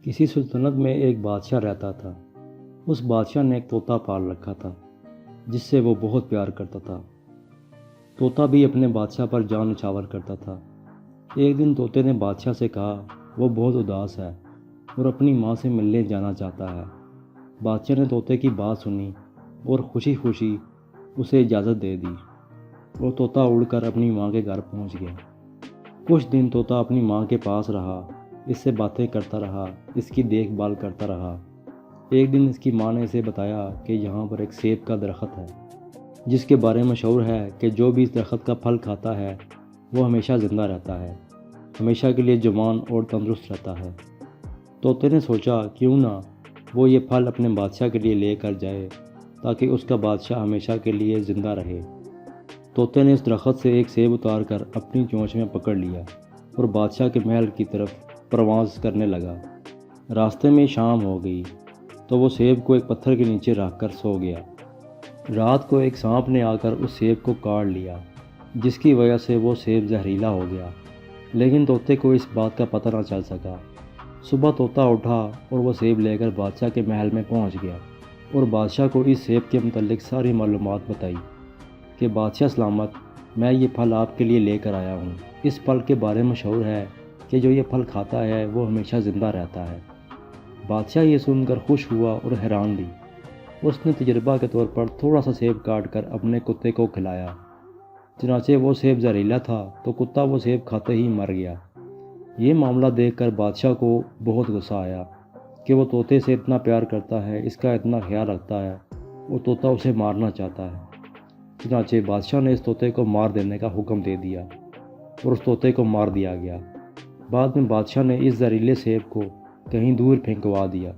کسی سلطنت میں ایک بادشاہ رہتا تھا۔ اس بادشاہ نے ایک طوطا پال رکھا تھا جس سے وہ بہت پیار کرتا تھا۔ طوطا بھی اپنے بادشاہ پر جان نچھاور کرتا تھا۔ ایک دن طوطے نے بادشاہ سے کہا وہ بہت اداس ہے اور اپنی ماں سے ملنے جانا چاہتا ہے۔ بادشاہ نے طوطے کی بات سنی اور خوشی خوشی اسے اجازت دے دی اور طوطا اڑ کر اپنی ماں کے گھر پہنچ گیا۔ کچھ دن طوطا اپنی ماں کے پاس رہا، اس سے باتیں کرتا رہا، اس کی دیکھ بھال کرتا رہا۔ ایک دن اس کی ماں نے اسے بتایا کہ یہاں پر ایک سیب کا درخت ہے جس کے بارے میں مشہور ہے کہ جو بھی اس درخت کا پھل کھاتا ہے وہ ہمیشہ زندہ رہتا ہے، ہمیشہ کے لیے جوان اور تندرست رہتا ہے۔ طوطے نے سوچا کیوں نہ وہ یہ پھل اپنے بادشاہ کے لیے لے کر جائے تاکہ اس کا بادشاہ ہمیشہ کے لیے زندہ رہے۔ طوطے نے اس درخت سے ایک سیب اتار کر اپنی چونچ میں پکڑ لیا اور بادشاہ کے محل کی طرف پرواز کرنے لگا۔ راستے میں شام ہو گئی تو وہ سیب کو ایک پتھر کے نیچے رکھ کر سو گیا۔ رات کو ایک سانپ نے آ کر اس سیب کو کاٹ لیا جس کی وجہ سے وہ سیب زہریلا ہو گیا، لیکن طوطے کو اس بات کا پتہ نہ چل سکا۔ صبح طوطا اٹھا اور وہ سیب لے کر بادشاہ کے محل میں پہنچ گیا اور بادشاہ کو اس سیب کے متعلق ساری معلومات بتائی کہ بادشاہ سلامت، میں یہ پھل آپ کے لیے لے کر آیا ہوں۔ اس پھل کے بارے میں مشہور ہے کہ جو یہ پھل کھاتا ہے وہ ہمیشہ زندہ رہتا ہے۔ بادشاہ یہ سن کر خوش ہوا اور حیران بھی۔ اس نے تجربہ کے طور پر تھوڑا سا سیب کاٹ کر اپنے کتے کو کھلایا۔ چنانچہ وہ سیب زہریلا تھا تو کتا وہ سیب کھاتے ہی مر گیا۔ یہ معاملہ دیکھ کر بادشاہ کو بہت غصہ آیا کہ وہ طوطے سے اتنا پیار کرتا ہے، اس کا اتنا خیال رکھتا ہے اور طوطا اسے مارنا چاہتا ہے۔ چنانچہ بادشاہ نے اس طوطے کو مار دینے کا حکم دے دیا اور اس طوطے کو مار دیا گیا۔ بعد میں بادشاہ نے اس زہریلے سیب کو کہیں دور پھینکوا دیا۔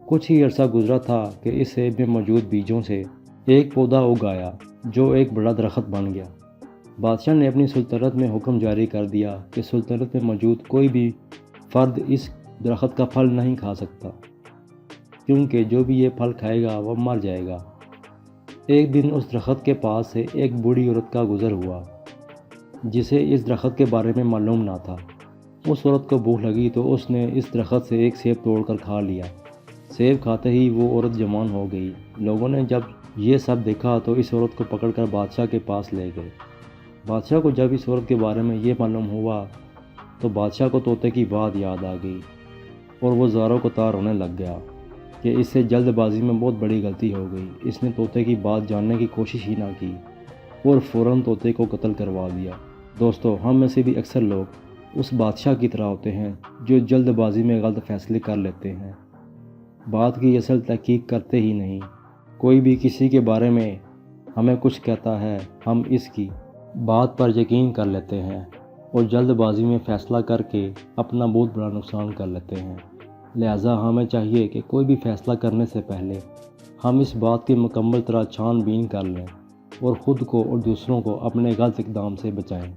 کچھ ہی عرصہ گزرا تھا کہ اس سیب میں موجود بیجوں سے ایک پودا اگ آیا جو ایک بڑا درخت بن گیا۔ بادشاہ نے اپنی سلطنت میں حکم جاری کر دیا کہ سلطنت میں موجود کوئی بھی فرد اس درخت کا پھل نہیں کھا سکتا، کیونکہ جو بھی یہ پھل کھائے گا وہ مر جائے گا۔ ایک دن اس درخت کے پاس سے ایک بوڑھی عورت کا گزر ہوا جسے اس درخت کے بارے میں معلوم نہ تھا۔ اس عورت کو بھوک لگی تو اس نے اس درخت سے ایک سیب توڑ کر کھا لیا۔ سیب کھاتے ہی وہ عورت جوان ہو گئی۔ لوگوں نے جب یہ سب دیکھا تو اس عورت کو پکڑ کر بادشاہ کے پاس لے گئے۔ بادشاہ کو جب اس عورت کے بارے میں یہ معلوم ہوا تو بادشاہ کو طوطے کی بات یاد آ گئی اور وہ زاروں کو تار ہونے لگ گیا کہ اس سے جلد بازی میں بہت بڑی غلطی ہو گئی۔ اس نے طوطے کی بات جاننے کی کوشش ہی نہ کی اور فوراً طوطے کو قتل کروا دیا۔ دوستو، ہم میں سے بھی اکثر لوگ اس بادشاہ کی طرح ہوتے ہیں جو جلد بازی میں غلط فیصلے کر لیتے ہیں، بات کی اصل تحقیق کرتے ہی نہیں۔ کوئی بھی کسی کے بارے میں ہمیں کچھ کہتا ہے، ہم اس کی بات پر یقین کر لیتے ہیں اور جلد بازی میں فیصلہ کر کے اپنا بہت بڑا نقصان کر لیتے ہیں۔ لہٰذا ہمیں چاہیے کہ کوئی بھی فیصلہ کرنے سے پہلے ہم اس بات کی مکمل طرح چھان بین کر لیں اور خود کو اور دوسروں کو اپنے غلط اقدام سے بچائیں۔